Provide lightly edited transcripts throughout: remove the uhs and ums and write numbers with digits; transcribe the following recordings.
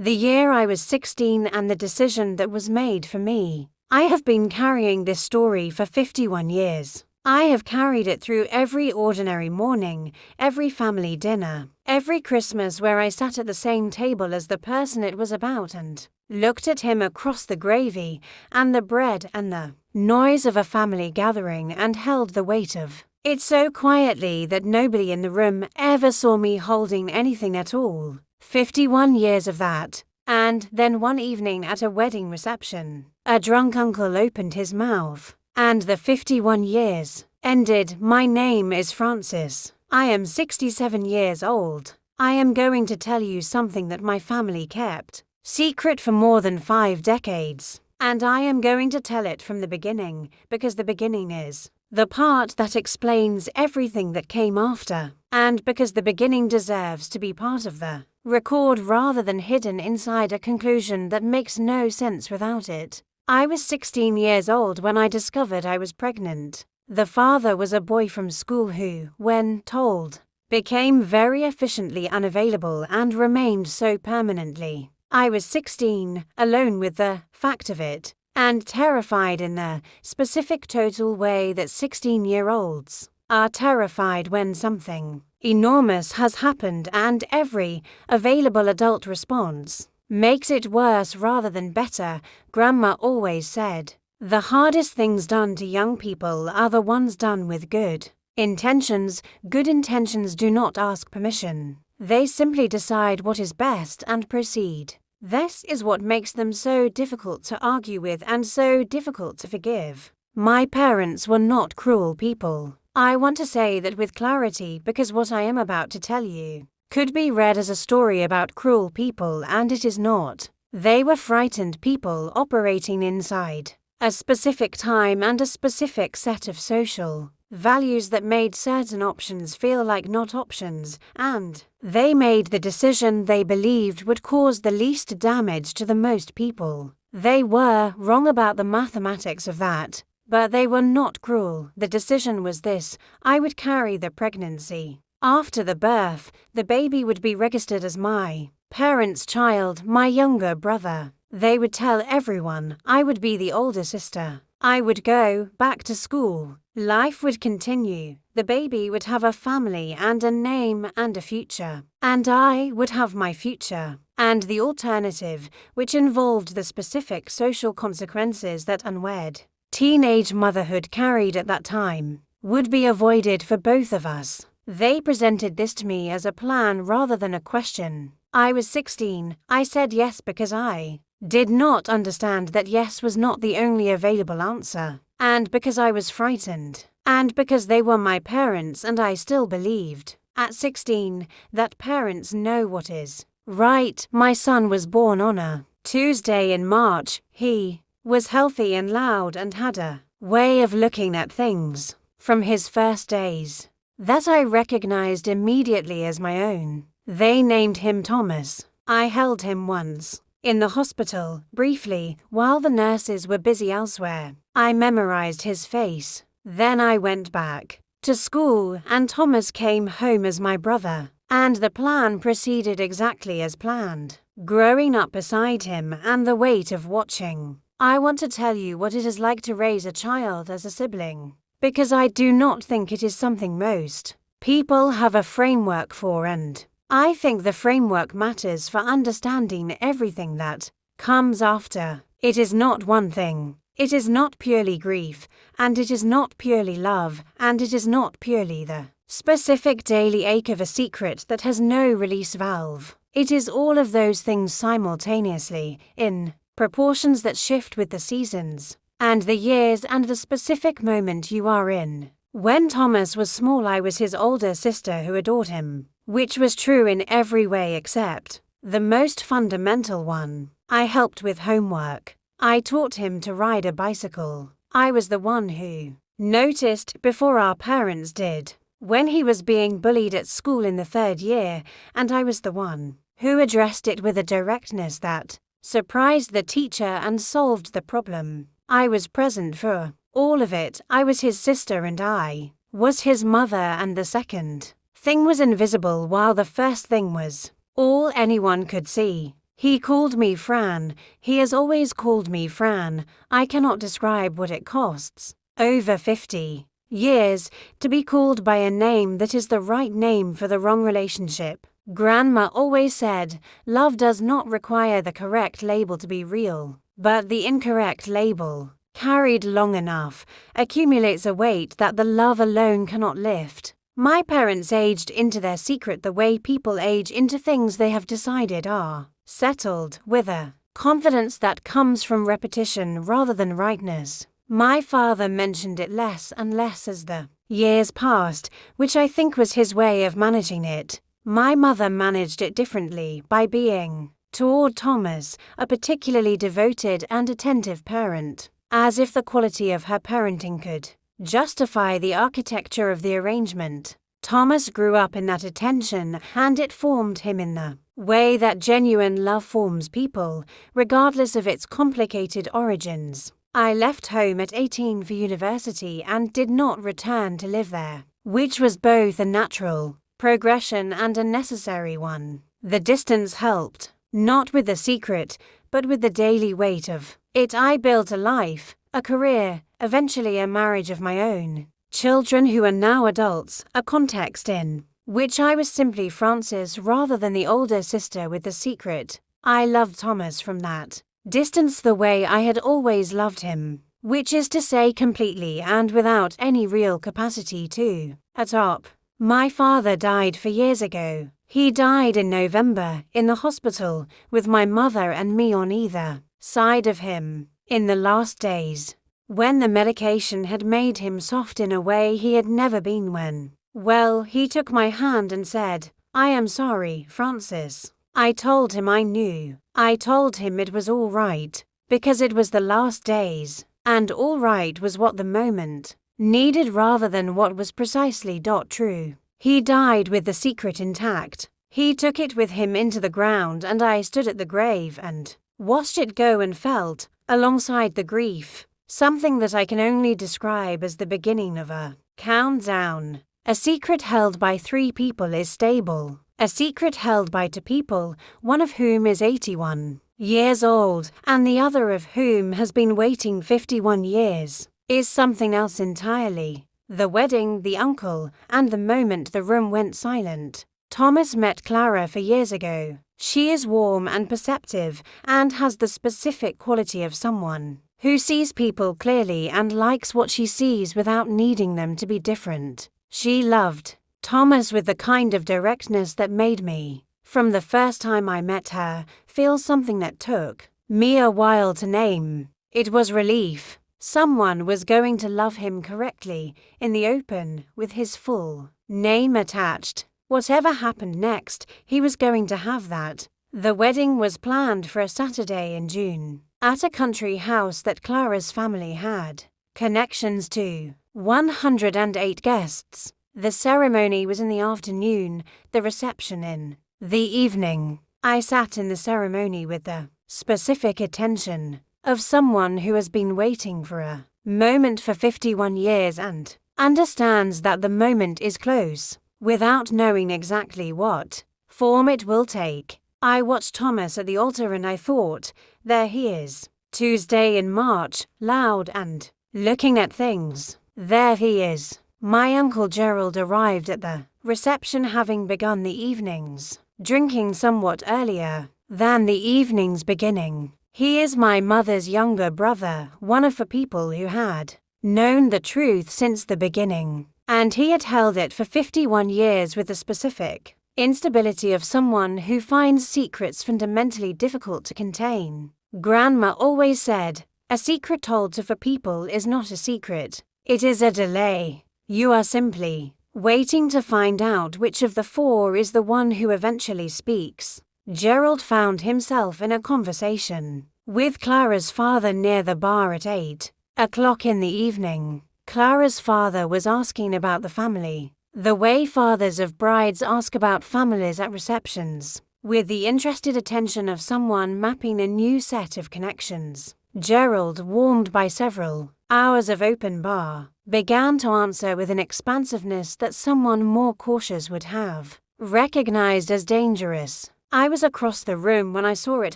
The year I was 16 and the decision that was made for me. I have been carrying this story for 51 years. I have carried it through every ordinary morning, every family dinner, every Christmas where I sat at the same table as the person it was about and looked at him across the gravy and the bread and the noise of a family gathering and held the weight of it so quietly that nobody in the room ever saw me holding anything at all. 51 years of that. And then one evening at a wedding reception, a drunk uncle opened his mouth. And the 51 years ended. My name is Francis. I am 67 years old. I am going to tell you something that my family kept secret for more than 5 decades. And I am going to tell it from the beginning, because the beginning is the part that explains everything that came after, and because the beginning deserves to be part of the record rather than hidden inside a conclusion that makes no sense without it. I was 16 years old when I discovered I was pregnant. The father was a boy from school who, when told, became very efficiently unavailable and remained so permanently. I was 16, alone with the fact of it, and terrified in the specific total way that 16-year-olds are terrified when something enormous has happened, and every available adult response makes it worse rather than better. Grandma always said, the hardest things done to young people are the ones done with good intentions. Good intentions do not ask permission. They simply decide what is best and proceed. This is what makes them so difficult to argue with and so difficult to forgive. My parents were not cruel people. I want to say that with clarity because what I am about to tell you could be read as a story about cruel people, and it is not. They were frightened people operating inside a specific time and a specific set of social values that made certain options feel like not options, and they made the decision they believed would cause the least damage to the most people. They were wrong about the mathematics of that, but they were not cruel. The decision was this: I would carry the pregnancy. After the birth, the baby would be registered as my parents' child, my younger brother. They would tell everyone I would be the older sister. I would go back to school. Life would continue. The baby would have a family and a name and a future. And I would have my future. And the alternative, which involved the specific social consequences that unwed teenage motherhood carried at that time, would be avoided for both of us. They presented this to me as a plan rather than a question. I was 16. I said yes because I did not understand that yes was not the only available answer, and because I was frightened, and because they were my parents and I still believed, at 16, that parents know what is right. My son was born on a Tuesday in March. He was healthy and loud and had a way of looking at things from his first days that I recognized immediately as my own. They named him Thomas. I held him once in the hospital, briefly, while the nurses were busy elsewhere. I memorized his face. Then I went back to school and Thomas came home as my brother, and the plan proceeded exactly as planned. Growing up beside him and the weight of watching. I want to tell you what it is like to raise a child as a sibling, because I do not think it is something most people have a framework for, and I think the framework matters for understanding everything that comes after. It is not one thing. It is not purely grief, and it is not purely love, and it is not purely the specific daily ache of a secret that has no release valve. It is all of those things simultaneously, in proportions that shift with the seasons, and the years and the specific moment you are in. When Thomas was small, I was his older sister who adored him, which was true in every way except the most fundamental one. I helped with homework. I taught him to ride a bicycle. I was the one who noticed before our parents did when he was being bullied at school in the 3rd year, and I was the one who addressed it with a directness that surprised the teacher and solved the problem. I was present for all of it. I was his sister and I was his mother, and the second thing was invisible while the first thing was all anyone could see. He called me Fran. He has always called me Fran. I cannot describe what it costs. Over 50 years to be called by a name that is the right name for the wrong relationship. Grandma always said, love does not require the correct label to be real, but the incorrect label, carried long enough, accumulates a weight that the love alone cannot lift. My parents aged into their secret the way people age into things they have decided are settled, with a confidence that comes from repetition rather than rightness. My father mentioned it less and less as the years passed, which I think was his way of managing it. My mother managed it differently by being, toward Thomas, a particularly devoted and attentive parent, as if the quality of her parenting could justify the architecture of the arrangement. Thomas grew up in that attention, and it formed him in the way that genuine love forms people, regardless of its complicated origins. I left home at 18 for university and did not return to live there, which was both a natural progression and a necessary one. The distance helped, not with the secret, but with the daily weight of it. I built a life, a career, eventually a marriage of my own, children who are now adults, a context in which I was simply Frances rather than the older sister with the secret. I loved Thomas from that distance the way I had always loved him, which is to say completely and without any real capacity to atop. My father died 4 years ago. He died in November, in the hospital, with my mother and me on either side of him, in the last days, when the medication had made him soft in a way he had never been when. Well, he took my hand and said, I am sorry, Frances. I told him I knew. I told him it was all right, because it was the last days, and all right was what the moment needed rather than what was precisely true. He died with the secret intact. He took it with him into the ground, and I stood at the grave and watched it go and felt, alongside the grief, something that I can only describe as the beginning of a countdown. A secret held by 3 people is stable. A secret held by 2 people, one of whom is 81 years old, and the other of whom has been waiting 51 years, is something else entirely. The wedding, the uncle, and the moment the room went silent. Thomas met Clara 4 years ago. She is warm and perceptive, and has the specific quality of someone who sees people clearly and likes what she sees without needing them to be different. She loved Thomas with the kind of directness that made me, from the first time I met her, feel something that took me a while to name. It was relief. Someone was going to love him correctly, in the open, with his full name attached. Whatever happened next, he was going to have that. The wedding was planned for a Saturday in June, at a country house that Clara's family had connections to. 108 guests. The ceremony was in the afternoon, the reception in the evening. I sat in the ceremony with the specific attention of someone who has been waiting for a moment for 51 years and understands that the moment is close, without knowing exactly what form it will take. I watched Thomas at the altar and I thought, there he is. Tuesday in March, loud and looking at things. There he is. My Uncle Gerald arrived at the reception, having begun the evenings, drinking somewhat earlier than the evening's beginning. He is my mother's younger brother, one of the people who had known the truth since the beginning, and he had held it for 51 years with the specific instability of someone who finds secrets fundamentally difficult to contain. Grandma always said, a secret told to 4 people is not a secret, it is a delay. You are simply waiting to find out which of the 4 is the one who eventually speaks. Gerald found himself in a conversation with Clara's father near the bar at 8 o'clock in the evening. Clara's father was asking about the family, the way fathers of brides ask about families at receptions, with the interested attention of someone mapping a new set of connections. Gerald, warmed by several hours of open bar, began to answer with an expansiveness that someone more cautious would have recognized as dangerous. I was across the room when I saw it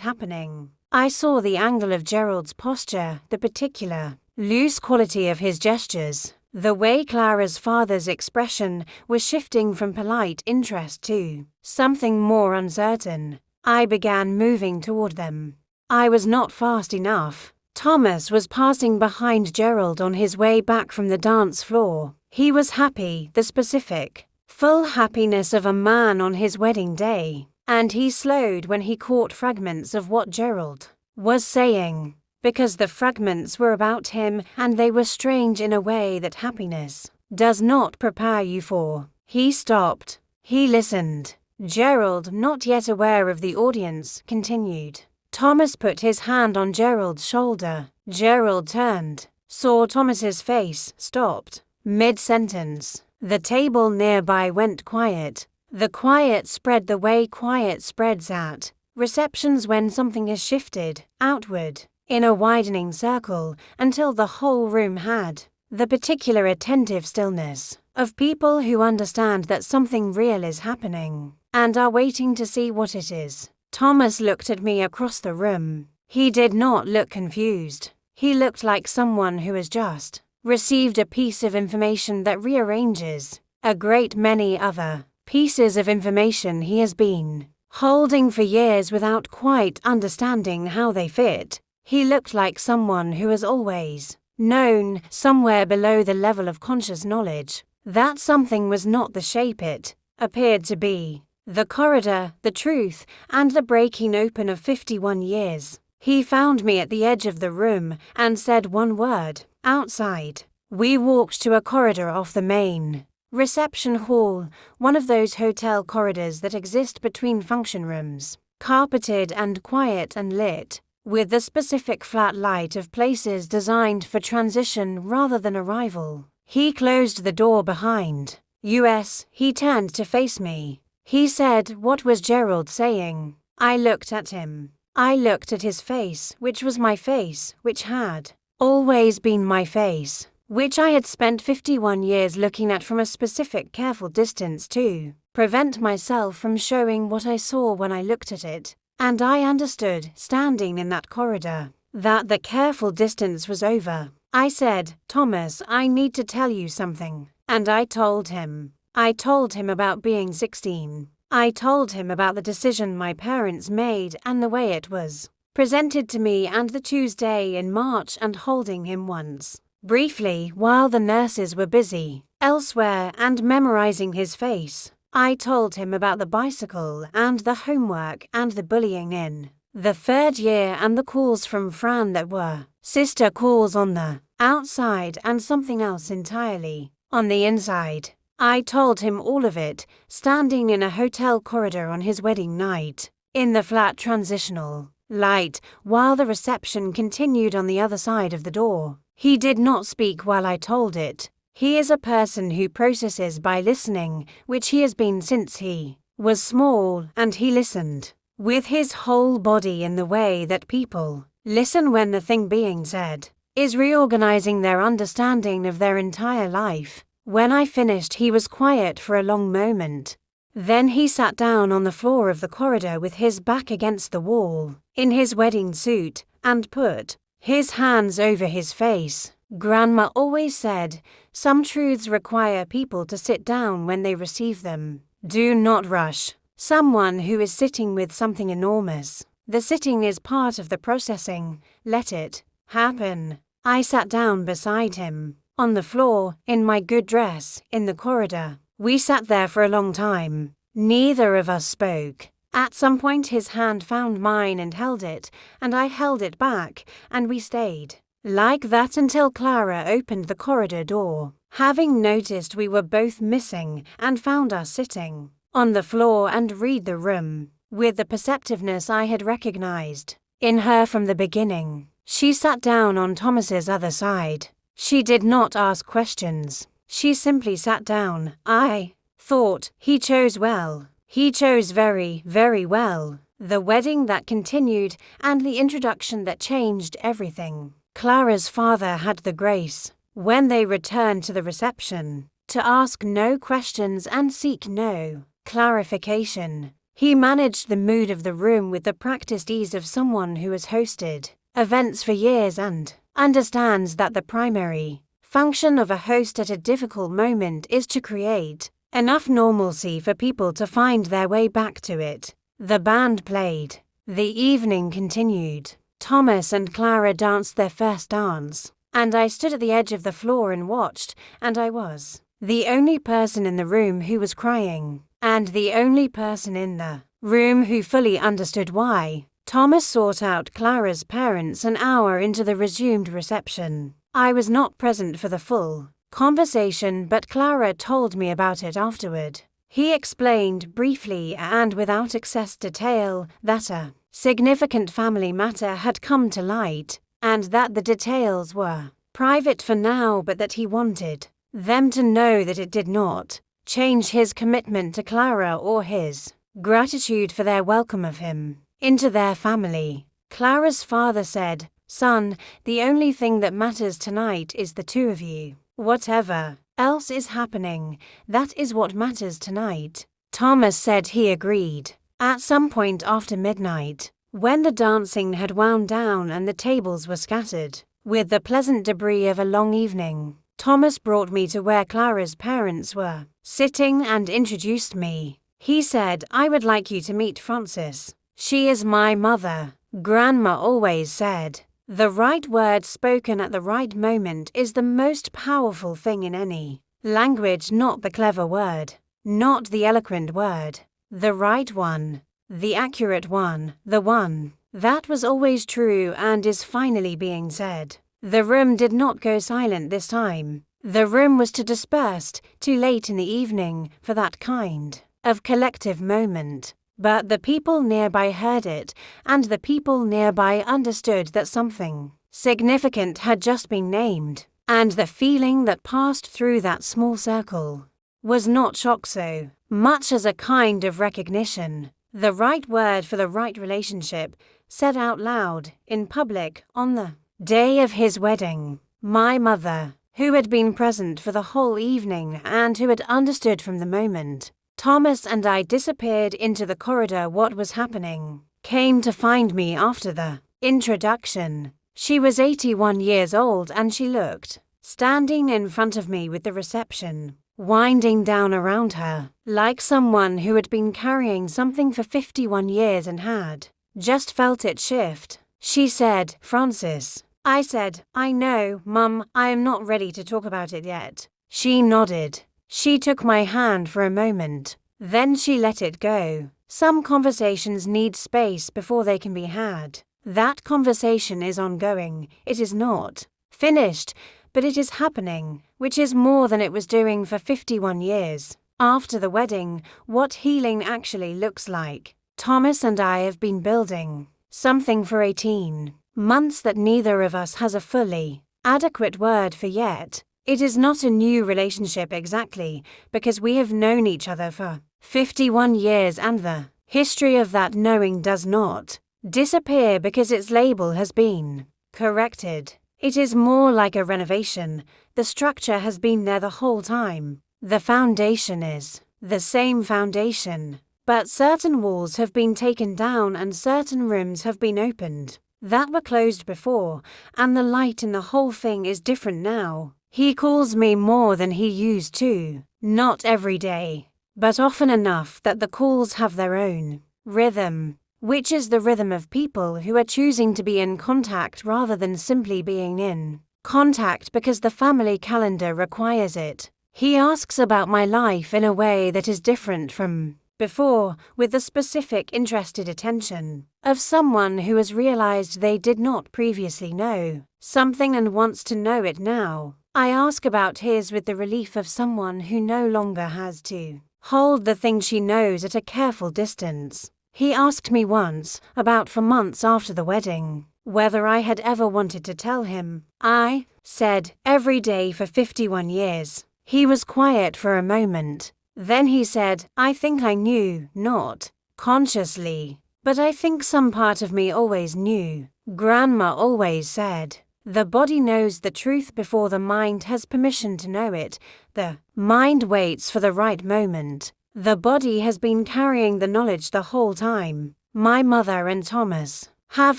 happening. I saw the angle of Gerald's posture, the particular, loose quality of his gestures, the way Clara's father's expression was shifting from polite interest to something more uncertain. I began moving toward them. I was not fast enough. Thomas was passing behind Gerald on his way back from the dance floor. He was happy, the specific, full happiness of a man on his wedding day, and he slowed when he caught fragments of what Gerald was saying, because the fragments were about him and they were strange in a way that happiness does not prepare you for. He stopped. He listened. Gerald, not yet aware of the audience, continued. Thomas put his hand on Gerald's shoulder. Gerald turned, saw Thomas's face, stopped. Mid-sentence. The table nearby went quiet. The quiet spread the way quiet spreads at receptions when something has shifted outward in a widening circle until the whole room had the particular attentive stillness of people who understand that something real is happening and are waiting to see what it is. Thomas looked at me across the room. He did not look confused. He looked like someone who has just received a piece of information that rearranges a great many other pieces of information he has been holding for years without quite understanding how they fit. He looked like someone who has always known, somewhere below the level of conscious knowledge, that something was not the shape it appeared to be. The corridor, the truth, and the breaking open of 51 years. He found me at the edge of the room and said one word, outside. We walked to a corridor off the main reception hall, one of those hotel corridors that exist between function rooms, carpeted and quiet and lit, with the specific flat light of places designed for transition rather than arrival. He closed the door behind us. He turned to face me. He said, "What was Gerald saying?" I looked at him. I looked at his face, which was my face, which had always been my face, which I had spent 51 years looking at from a specific careful distance to prevent myself from showing what I saw when I looked at it. And I understood, standing in that corridor, that the careful distance was over. I said, "Thomas, I need to tell you something." And I told him. I told him about being 16. I told him about the decision my parents made and the way it was presented to me and the Tuesday in March and holding him once, briefly, while the nurses were busy elsewhere and memorizing his face. I told him about the bicycle and the homework and the bullying in the third year and the calls from Fran that were sister calls on the outside and something else entirely on the inside. I told him all of it, standing in a hotel corridor on his wedding night, in the flat transitional light, while the reception continued on the other side of the door. He did not speak while I told it. He is a person who processes by listening, which he has been since he was small, and he listened with his whole body in the way that people listen when the thing being said is reorganizing their understanding of their entire life. When I finished, he was quiet for a long moment. Then he sat down on the floor of the corridor with his back against the wall, in his wedding suit, and put his hands over his face. Grandma always said, some truths require people to sit down when they receive them. Do not rush. Someone who is sitting with something enormous. The sitting is part of the processing. Let it happen. I sat down beside him, on the floor, in my good dress, in the corridor. We sat there for a long time. Neither of us spoke. At some point his hand found mine and held it, and I held it back, and we stayed like that until Clara opened the corridor door, having noticed we were both missing, and found us sitting on the floor and read the room, with the perceptiveness I had recognized in her from the beginning. She sat down on Thomas's other side. She did not ask questions. She simply sat down. I thought he chose well. He chose very, very well. The wedding that continued and the introduction that changed everything. Clara's father had the grace, when they returned to the reception, to ask no questions and seek no clarification. He managed the mood of the room with the practiced ease of someone who has hosted events for years and understands that the primary function of a host at a difficult moment is to create enough normalcy for people to find their way back to it. The band played. The evening continued. Thomas and Clara danced their first dance, and I stood at the edge of the floor and watched, and I was the only person in the room who was crying, and the only person in the room who fully understood why. Thomas sought out Clara's parents an hour into the resumed reception. I was not present for the full conversation, but Clara told me about it afterward. He explained briefly and without excess detail that a significant family matter had come to light, and that the details were private for now, but that he wanted them to know that it did not change his commitment to Clara or his gratitude for their welcome of him into their family. Clara's father said, "Son, the only thing that matters tonight is the two of you. Whatever else is happening, that is what matters tonight." Thomas said he agreed. At some point after midnight, when the dancing had wound down and the tables were scattered with the pleasant debris of a long evening, Thomas brought me to where Clara's parents were sitting and introduced me. He said, "I would like you to meet Frances. She is my mother." Grandma always said, "The right word spoken at the right moment is the most powerful thing in any language, not the clever word, not the eloquent word. The right one, the accurate one, the one that was always true and is finally being said." The room did not go silent this time. The room was too dispersed, too late in the evening, for that kind of collective moment. But the people nearby heard it, and the people nearby understood that something significant had just been named, and the feeling that passed through that small circle was not shock so much as a kind of recognition. The right word for the right relationship, said out loud, in public, on the day of his wedding. My mother, who had been present for the whole evening and who had understood from the moment Thomas and I disappeared into the corridor what was happening, came to find me after the introduction. She was 81 years old and she looked standing in front of me with the reception winding down around her, like someone who had been carrying something for 51 years and had just felt it shift. She said, "Frances." I said, "I know, Mum, I am not ready to talk about it yet." She nodded. She took my hand for a moment. Then she let it go. Some conversations need space before they can be had. That conversation is ongoing. It is not finished, but it is happening, which is more than it was doing for 51 years. After the wedding, what healing actually looks like. Thomas and I have been building something for 18 months that neither of us has a fully adequate word for yet. It is not a new relationship exactly, because we have known each other for 51 years and the history of that knowing does not disappear because its label has been corrected. It is more like a renovation. The structure has been there the whole time. The foundation is the same foundation, but certain walls have been taken down and certain rooms have been opened that were closed before, and the light in the whole thing is different now. He calls me more than he used to, not every day, but often enough that the calls have their own rhythm, which is the rhythm of people who are choosing to be in contact rather than simply being in contact because the family calendar requires it. He asks about my life in a way that is different from before, with the specific interested attention of someone who has realized they did not previously know something and wants to know it now. I ask about his with the relief of someone who no longer has to hold the thing she knows at a careful distance. He asked me once, about 4 months after the wedding, whether I had ever wanted to tell him. I said, every day for 51 years. He was quiet for a moment. Then he said, I think I knew, not consciously, but I think some part of me always knew. Grandma always said, the body knows the truth before the mind has permission to know it. The mind waits for the right moment. The body has been carrying the knowledge the whole time. My mother and Thomas have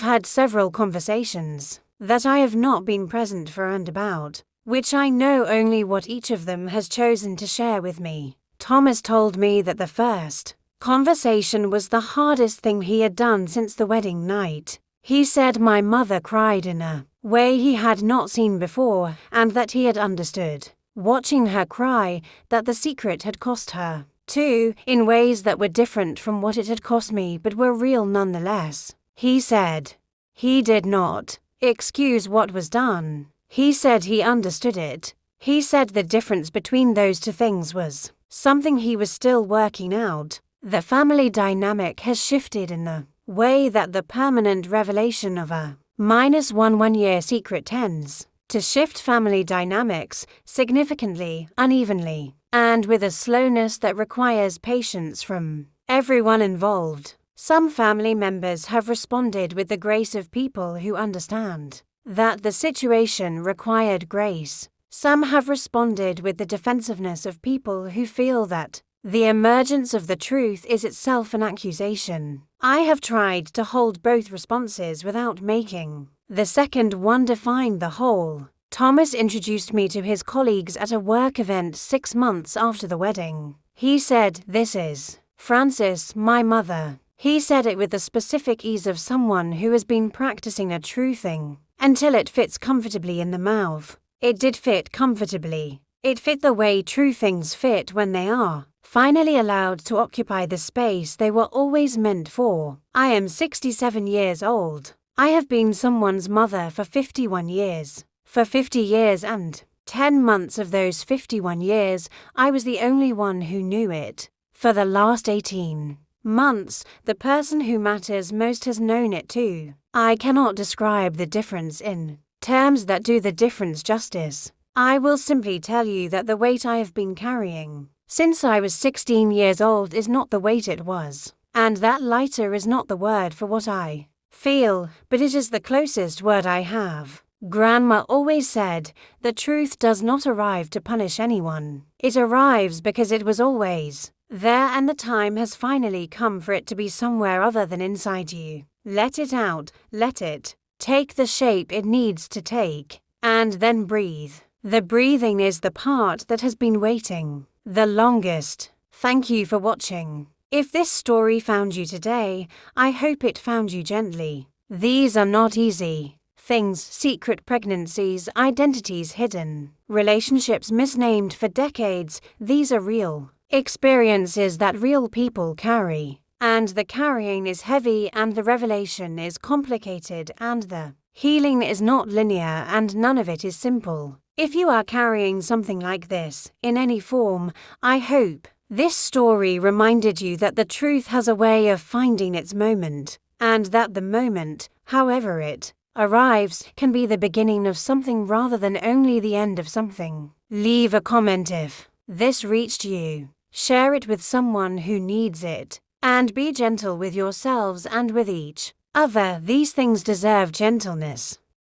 had several conversations that I have not been present for and about, which I know only what each of them has chosen to share with me. Thomas told me that the first conversation was the hardest thing he had done since the wedding night. He said my mother cried in a way he had not seen before, and that he had understood, watching her cry, that the secret had cost her, too, in ways that were different from what it had cost me but were real nonetheless. He said he did not excuse what was done. He said he understood it. He said the difference between those two things was something he was still working out. The family dynamic has shifted in the way that the permanent revelation of a -1 year secret tends to shift family dynamics significantly, unevenly, and with a slowness that requires patience from everyone involved. Some family members have responded with the grace of people who understand that the situation required grace. Some have responded with the defensiveness of people who feel that the emergence of the truth is itself an accusation. I have tried to hold both responses without making the second one define the whole. Thomas introduced me to his colleagues at a work event 6 months after the wedding. He said, "This is Frances, my mother." He said it with the specific ease of someone who has been practicing a true thing until it fits comfortably in the mouth. It did fit comfortably. It fit the way true things fit when they are finally allowed to occupy the space they were always meant for. I am 67 years old. I have been someone's mother for 51 years. For 50 years and 10 months of those 51 years, I was the only one who knew it. For the last 18 months, the person who matters most has known it too. I cannot describe the difference in terms that do the difference justice. I will simply tell you that the weight I have been carrying since I was 16 years old is not the weight it was. And that lighter is not the word for what I feel, but it is the closest word I have. Grandma always said, the truth does not arrive to punish anyone. It arrives because it was always there and the time has finally come for it to be somewhere other than inside you. Let it out, let it take the shape it needs to take, and then breathe. The breathing is the part that has been waiting the longest. Thank you for watching. If this story found you today, I hope it found you gently. These are not easy things: secret pregnancies, identities hidden, relationships misnamed for decades. These are real experiences that real people carry. And the carrying is heavy and the revelation is complicated and the healing is not linear and none of it is simple. If you are carrying something like this, in any form, I hope this story reminded you that the truth has a way of finding its moment, and that the moment, however it arrives, can be the beginning of something rather than only the end of something. Leave a comment if this reached you. Share it with someone who needs it. And be gentle with yourselves and with each other. These things deserve gentleness.